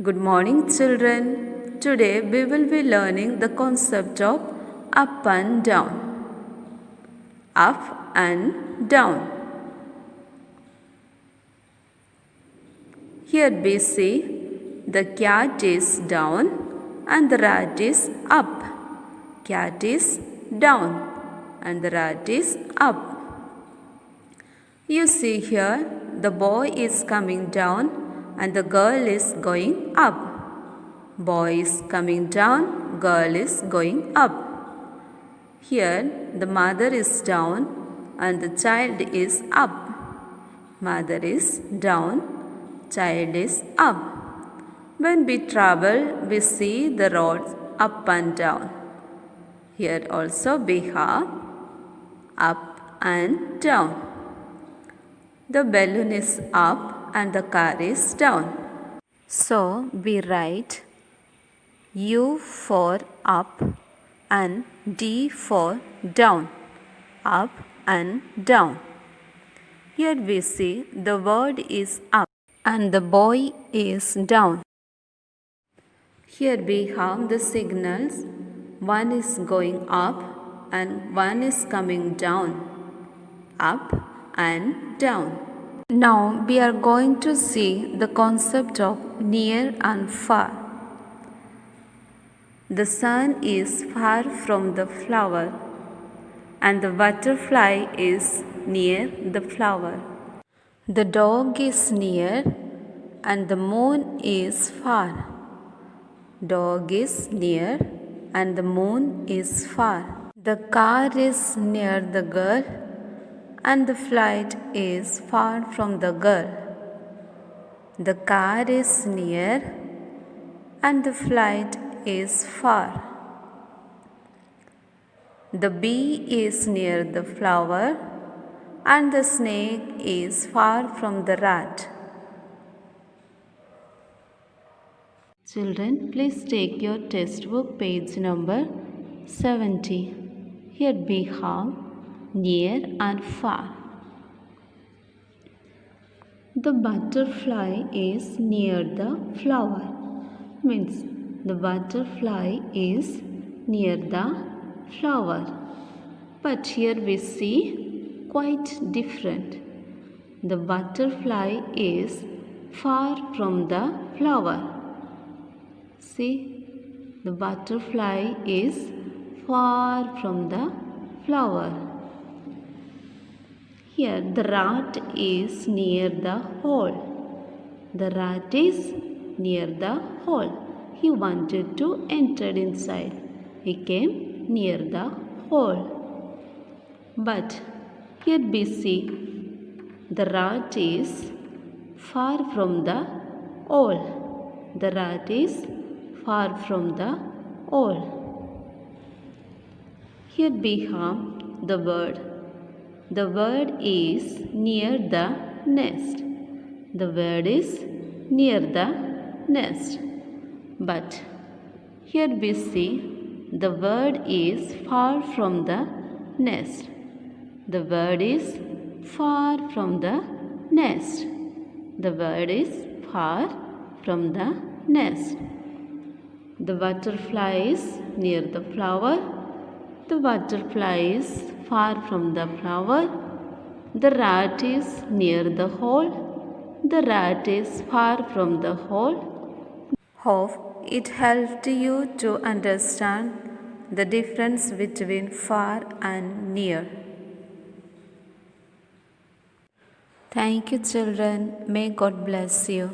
Good morning, children. Today we will be learning the concept of up and down. Up and down. Here we see the cat is down and the rat is up. Cat is down and the rat is up. You see here the boy is coming down and the girl is going up. Boy is coming down, girl is going up. Here the mother is down and the child is up. Mother is down, child is up. When we travel, we see the roads up and down. Here also we have up and down. The balloon is up and the car is down. So we write U for up and D for down. Up and down. Here we see the word is up and the boy is down. Here we have the signals. One is going up and one is coming down. Up and down. Now we are going to see the concept of near and far. The sun is far from the flower and the butterfly is near the flower. The dog is near and the moon is far. Dog is near and the moon is far. The car is near the girl and the flight is far from the girl. The car is near and the flight is far. The bee is near the flower and the snake is far from the rat. Children, please take your textbook page number 70. Here we have near and far. The butterfly is near the flower. Means the butterfly is near the flower. But here we see quite different. The butterfly is far from the flower. See, the butterfly is far from the flower. Here the rat is near the hole. The rat is near the hole. He wanted to enter inside. He came near the hole. But here we see the rat is far from the hole. The rat is far from the hole. Here we have the bird. The bird is near the nest. The bird is near the nest. But here we see the bird is far from the nest. The bird is far from the nest. The bird is far from the nest. The butterfly is near the flower. The butterfly is far from the flower. The rat is near the hole. The rat is far from the hole. Hope it helped you to understand the difference between far and near. Thank you, children. May God bless you.